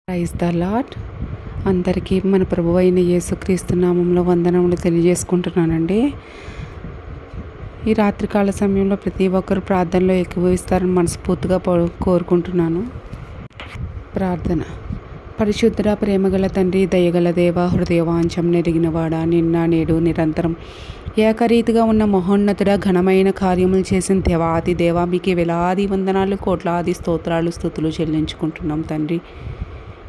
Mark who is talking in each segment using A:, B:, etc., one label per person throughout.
A: Praise the lord. అందరికీ మన ప్రభువు అయిన యేసుక్రీస్తు నామంలో వందనములు తెలియజేసుకుంటున్నానండి. ఈ రాత్రికాల సమయంలో ప్రతి ఒక్కరు ప్రార్థనలో ఏకీభవిస్తారని మనస్ఫూర్తిగా కోరుకుంటున్నాను. ప్రార్థన. పరిశుద్ధ ప్రేమగల తండ్రి, దయగల దేవ, హృదయవాంఛం నెరిగినవాడా, నిన్న నేడు నిరంతరం ఏకరీతిగా ఉన్న మహోన్నతుడ, ఘనమైన కార్యములు చేసిన దేవాది దేవా, మీకు వేలాది వందనాలు, కోట్లాది స్తోత్రాలు, స్తుతులు చెల్లించుకుంటున్నాం తండ్రి.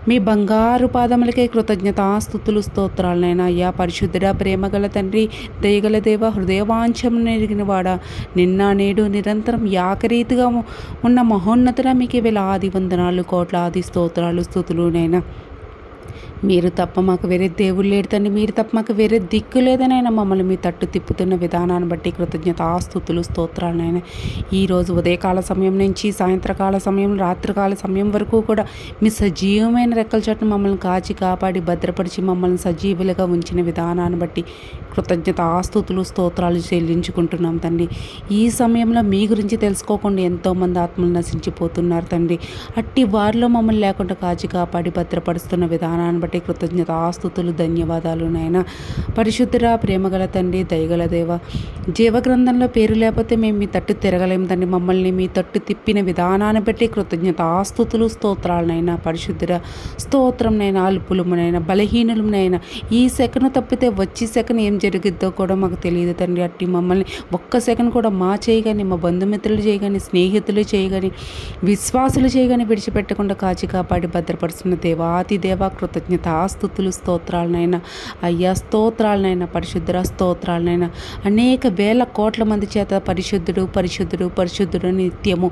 A: మీ బంగారు పాదములకే కృతజ్ఞతాస్తుతులు, స్తోత్రాలనైనా. అయ్యా పరిశుద్ధుడ, ప్రేమగల తండ్రి, దయగల దేవ, హృదయవాంఛం నెరిగినవాడా, నిన్న నేడు నిరంతరం ఏకరీతిగా ఉన్న మహోన్నతుడ, మీకు వేలాది వందనాలు, కోట్లాది స్తోత్రాలు, స్తుతులునైనా. మీరు తప్ప మాకు వేరే దేవుడు లేడు తండ్రి, మీరు తప్ప మాకు వేరే దిక్కు లేదనైనా. మమ్మల్ని మీ తట్టు తిప్పుతున్న విధానాన్ని బట్టి కృతజ్ఞతాస్తుతులు, స్తోత్రాలనైనా. ఈరోజు ఉదయకాల సమయం నుంచి సాయంత్రకాల సమయం, రాత్రికాల సమయం వరకు కూడా మీ సజీవమైన రెక్కల చోట్ల మమ్మల్ని కాచి కాపాడి భద్రపరిచి మమ్మల్ని సజీవులుగా ఉంచిన విధానాన్ని బట్టి కృతజ్ఞతాస్తుతులు, స్తోత్రాలు చెల్లించుకుంటున్నాం తండ్రి. ఈ సమయంలో మీ గురించి తెలుసుకోకుండా ఎంతోమంది ఆత్మలు నశించిపోతున్నారు తండ్రి. అట్టి వారిలో మమ్మల్ని లేకుండా కాచి కాపాడి భద్రపరుస్తున్న విధానాన్ని బట్టి కృతజ్ఞతాస్తుతులు, ధన్యవాదాలు నాయన. పరిశుద్ధురా, ప్రేమగల తండ్రి, దయగల దేవ, జీవగ్రంథంలో పేరు లేకపోతే మేము మీ తట్టు తిరగలేము తండ్రి. మమ్మల్ని మీ తట్టు తిప్పిన విధానాన్ని బట్టి కృతజ్ఞతాస్తుతులు, స్తోత్రాలనైనా. పరిశుద్ధురా, స్తోత్రంనైనా. అల్పులమునైనా, బలహీనులమునైనా, ఈ సెకను తప్పితే వచ్చి సెకను ఏం జరిగిద్దో కూడా మాకు తెలియదు తండ్రి. అట్టి మమ్మల్ని ఒక్క సెకను కూడా మా చేయగాని, మా బంధుమిత్రులు చేయగాని, స్నేహితులు చేయగాని, విశ్వాసులు చేయగాని విడిచిపెట్టకుండా కాచి కాపాడి భద్రపరుస్తున్న దేవాతి దేవ, కృతజ్ఞతాస్తుతులు, స్తోత్రాలనైనా. అయ్యా స్తోత్రాలనైనా. పరిశుద్ధురా, స్తోత్రాలనైనా. అనేక వేల కోట్ల మంది చేత పరిశుద్ధుడు పరిశుద్ధుడు పరిశుద్ధుడు నిత్యము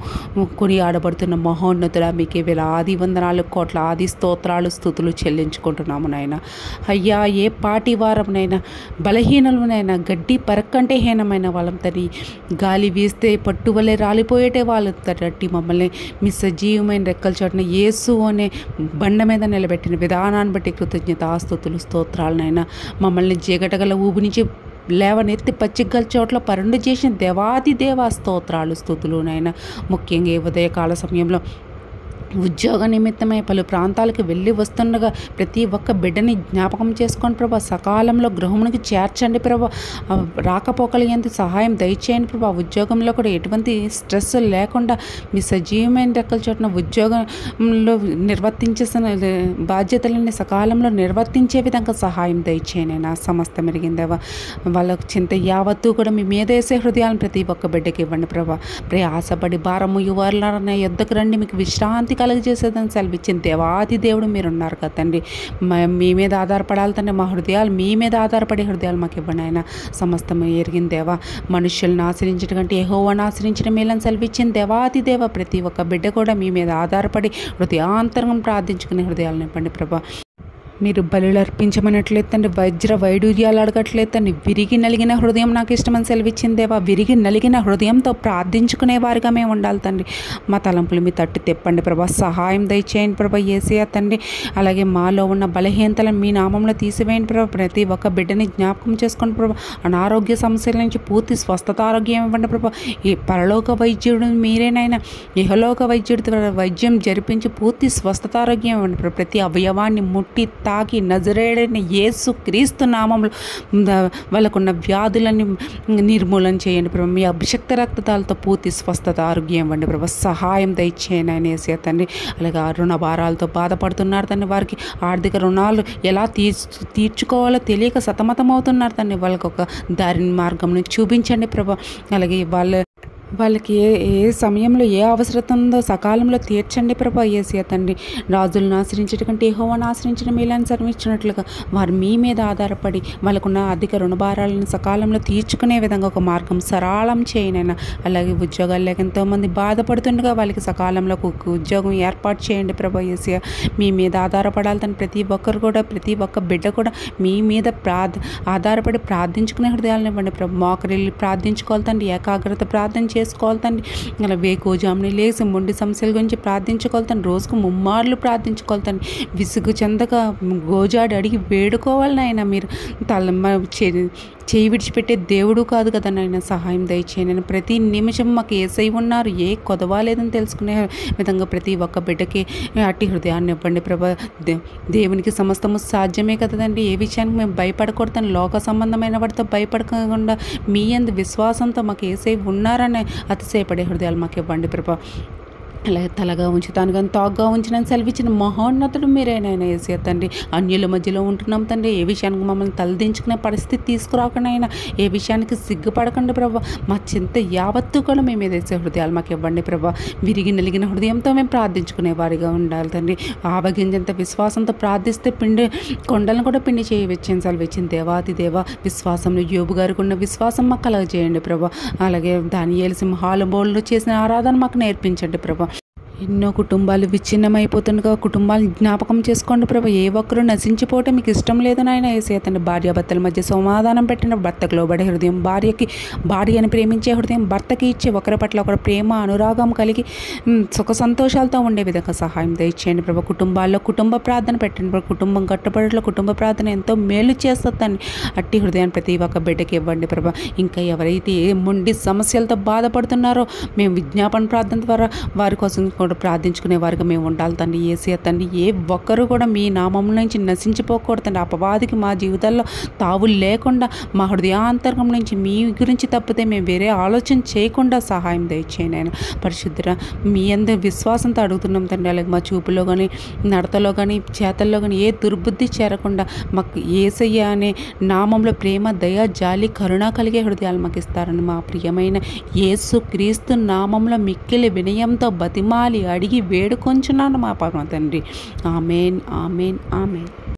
A: కొని ఆడబడుతున్న మహోన్నతుడా, మీకే వేలాది వందనాలు, కోట్లాది స్తోత్రాలు, స్తుతులు చెల్లించుకుంటున్నాము నాయన. అయ్యా ఏ పాటి వారమునైనా, బలహీనమునైనా, గడ్డి పరక్కంటే హీనమైన వాళ్ళం తని, గాలి వీస్తే పట్టువలే రాలిపోయేటే వాళ్ళు తట్టి మమ్మల్ని మీ సజీవమైన రెక్కల చోటన యేసు అనే బండ మీద నిలబెట్టిన విధానాన్ని బట్టి కృతజ్ఞతాస్తుతులు, స్తోత్రాలనైనా. మమ్మల్ని జగటగల ఊబి నుంచి లేవనెత్తి పచ్చిగల చోట్ల పరుండు చేసిన దేవాది దేవా, స్తోత్రాలు, స్తుతులునైనా. ముఖ్యంగా ఈ ఉదయకాల సమయంలో ఉద్యోగ నిమిత్తమై పలు ప్రాంతాలకు వెళ్ళి వస్తుండగా ప్రతి ఒక్క బిడ్డని జ్ఞాపకం చేసుకొని ప్రభా, సకాలంలో గృహమునికి చేర్చండి ప్రభా. రాకపోకలు ఎంత సహాయం దయచేయండి ప్రభా. ఉద్యోగంలో కూడా ఎటువంటి స్ట్రెస్ లేకుండా మీ సజీవమైన రెక్కల చోటున ఉద్యోగంలో నిర్వర్తించేసిన బాధ్యతలని సకాలంలో నిర్వర్తించే విధంగా సహాయం దయచేయండి నా. సమస్త మెరిగిందేవా, వాళ్ళకు చింత యావత్తు కూడా మీ మీద వేసే హృదయాలను ప్రతి ఒక్క బిడ్డకి ఇవ్వండి ప్రభా. ప్రయాసపడి భారము యువర్లన యొద్దకు రండి, మీకు విశ్రాంతి కలుగజేసేదని సెలవిచ్చిన దేవాది దేవుడు మీరున్నారు కదా తండ్రి. మీ మీద ఆధారపడాలి తండ్రి. మా హృదయాలు మీ మీద ఆధారపడే హృదయాలు మాకు ఇవ్వండి ఆయన. సమస్తం ఎరిగిన దేవా, మనుషులను ఆశ్రయించడం కంటే యెహోవాను ఆశ్రయించడం మేలని సెలవిచ్చిన దేవాది దేవ, ప్రతి ఒక్క బిడ్డ కూడా మీ మీద ఆధారపడి హృదయాంతరంగం ప్రార్థించుకునే హృదయాలను ఇవ్వండి ప్రభా. మీరు బలులు అర్పించమనట్లేదు తండ్రి, వజ్ర వైడూర్యాలు అడగట్లేదు తండ్రి. విరిగి నలిగిన హృదయం నాకు ఇష్టమని సెలవిచ్చిందేవా. విరిగి నలిగిన హృదయంతో ప్రార్థించుకునే వారిగా మేము ఉండాలి తండ్రి. మా తలంపులు మీ తట్టు తెప్పండి ప్రభా. సహాయం దయచేయండి ప్రభా. యేసయ్య తండ్రి, అలాగే మాలో ఉన్న బలహీనతలను మీ నామంలో తీసివేయండి ప్రభా. ప్రతి ఒక్క బిడ్డని జ్ఞాపకం చేసుకోండి ప్రభా. అనారోగ్య సమస్యల నుంచి పూర్తి స్వస్థత ఆరోగ్యం ఇవ్వండి ప్రభా. ఈ పరలోక వైద్యుడు మీరేనైనా, ఇహలోక వైద్యుడి వైద్యం జరిపించి పూర్తి స్వస్థత ఆరోగ్యం ఇవ్వండి ప్రభా. ప్రతి అవయవాన్ని ముట్టి తాకి నజరేయుడైన యేసు క్రీస్తు నామంలో వాళ్ళకున్న వ్యాధులని నిర్మూలన చేయండి ప్రభా. మీ అభిషక్త రక్తతాలతో పూర్తి స్వస్థత ఆరోగ్యం ఇవ్వండి ప్రభా. సహాయం దయచేయండి ఆయన యేసయ్య తండ్రి. అలాగే రుణ భారాలతో బాధపడుతున్నారు తండ్రి. వారికి ఆర్థిక రుణాలు ఎలా తీర్చుకోవాలో తెలియక సతమతమవుతున్నారు తండ్రి. వాళ్ళకి ఒక దారిని మార్గంను చూపించండి ప్రభా. అలాగే వాళ్ళకి ఏ సమయంలో ఏ అవసరం ఉందో సకాలంలో తీర్చండి ప్రభా. యేసయ్య తండ్రి, రాజులను ఆశ్రయించడం కంటే యెహోవాను ఆశ్రయించడం మేలని సెలవిచ్చినట్లుగా వారు మీ మీద ఆధారపడి వాళ్ళకున్న అధిక రుణభారాలను సకాలంలో తీర్చుకునే విధంగా ఒక మార్గం సరళం చేయనైనా. అలాగే ఉద్యోగాలు లేక ఎంతోమంది బాధపడుతుండగా వాళ్ళకి సకాలంలో ఒక ఉద్యోగం ఏర్పాటు చేయండి ప్రభా. యేసయ్య మీ మీద ఆధారపడాలి తండ్రి. ప్రతి ఒక్కరు కూడా, ప్రతి ఒక్క బిడ్డ కూడా మీ మీద ఆధారపడి ప్రార్థించుకునే హృదయాలను ఇవ్వండి ప్రభా. మోకరిల్లి ప్రార్థించుకోవాలి తండ్రి. ఏకాగ్రత ప్రార్థన చేసుకోవాలి తండ్రి. అలా వేకోజాముని లేసి మొండి సమస్యల గురించి ప్రార్థించుకోవాలి తండ్రి. రోజుకు ముమ్మార్లు ప్రార్థించుకోవాలి తండ్రి. విసుగు చెందక గోజాడి అడిగి వేడుకోవాలి నాయన. మీరు చేయి విడిచిపెట్టే దేవుడు కాదు కదా నాయన, సహాయం దయచేయను. ప్రతి నిమిషం మాకు యేసయ్య ఉన్నారు, ఏ కొదవ లేదని తెలుసుకునే విధంగా ప్రతి ఒక్క బిడ్డకి అట్టి హృదయాన్ని ఇవ్వండి ప్రభా. దేవునికి సమస్తము సాధ్యమే కదండి. ఏ విషయానికి మేము భయపడకూడదని, లోక సంబంధమైన వాటితో భయపడకుండా మీ యందు విశ్వాసంతో మాకు యేసయ్య ఉన్నారని అతిశయపడే హృదయాలు మాకు ఇవ్వండి ప్రభా. అలాగే తలగా ఉంచుతాను కానీ తాగ్గా ఉంచినని సెలవిచ్చిన మహోన్నతుడు మీరేనైనా యేసయ్య తండ్రి. అన్యుల మధ్యలో ఉంటున్నాం తండ్రి, ఏ విషయానికి మమ్మల్ని తలదించుకునే పరిస్థితి తీసుకురాకుండా అయినా, ఏ విషయానికి సిగ్గుపడకండి ప్రభా. మా చింత యావత్తు కూడా మేము ఏదేసే హృదయాలు మాకు ఇవ్వండి ప్రభా. విరిగి నలిగిన హృదయంతో మేము ప్రార్థించుకునే వారిగా ఉండాలి తండ్రి. ఆవగింజంత విశ్వాసంతో ప్రార్థిస్తే కొండలను కూడా పిండి చేయవచ్చిన సెలవిచ్చిన దేవాతి దేవ. విశ్వాసంలో యోబు గారికి ఉన్న విశ్వాసం మాకు కలగజేయండి ప్రభా. అలాగే దానియేలు సింహాలు బోళ్ళు చేసిన ఆరాధన మాకు నేర్పించండి ప్రభా. ఎన్నో కుటుంబాలు విచ్ఛిన్నమైపోతుండగా కుటుంబాలను జ్ఞాపకం చేసుకోండి ప్రభా. ఏ ఒక్కరూ నశించిపోవటం మీకు ఇష్టం లేదని ఆయన యేసయ్య తండ్రి. భార్యాభర్తల మధ్య సమాధానం పెట్టిన భర్తకు లోబడే హృదయం, భార్యని ప్రేమించే హృదయం, భర్తకి ఇచ్చే ఒకరి పట్ల ఒకరు ప్రేమ అనురాగం కలిగి సుఖ సంతోషాలతో ఉండే విధంగా సహాయం దయచేయండి ప్రభా. కుటుంబాల్లో కుటుంబ ప్రార్థన పెట్టండి ప్రభా. కుటుంబం కట్టుబడిలో కుటుంబ ప్రార్థన ఎంతో మేలు చేస్తుందని అట్టి హృదయాన్ని ప్రతి ఒక్క బిడ్డకి ఇవ్వండి ప్రభా. ఇంకా ఎవరైతే ఏ మొండి సమస్యలతో బాధపడుతున్నారో మేము విజ్ఞాపన ప్రార్థన ద్వారా వారి కోసం ప్రార్థించుకునే వారిగా మేము ఉండాలి తండ్రి. యేసయ్య తండ్రి, ఏ ఒక్కరు కూడా మీ నామం నుంచి నశించిపోకూడదండి. అపవాదికి మా జీవితాల్లో తావు లేకుండా, మా హృదయాంతర్గం నుంచి మీ గురించి తప్పితే మేము వేరే ఆలోచన చేయకుండా సహాయం దయచేయండి ఆయన. పరిశుద్ధురా, మీ అందరి విశ్వాసంతో అడుగుతున్నాం తండ్రి. అలాగే మా చూపులో కానీ, నడతలో కానీ, చేతల్లో కానీ ఏ దుర్బుద్ధి చేరకుండా మాకు యేసయ్య అనే నామంలో ప్రేమ, దయ, జాలి, కరుణ కలిగే హృదయాలు మాకు ఇస్తారని మా ప్రియమైన యేసు క్రీస్తు నామంలో మిక్కిలి వినయంతో బతిమాలి అడిగి వేడుకొంచున్నాను మా పరమ తండ్రి. ఆమేన్, ఆమేన్, ఆమేన్.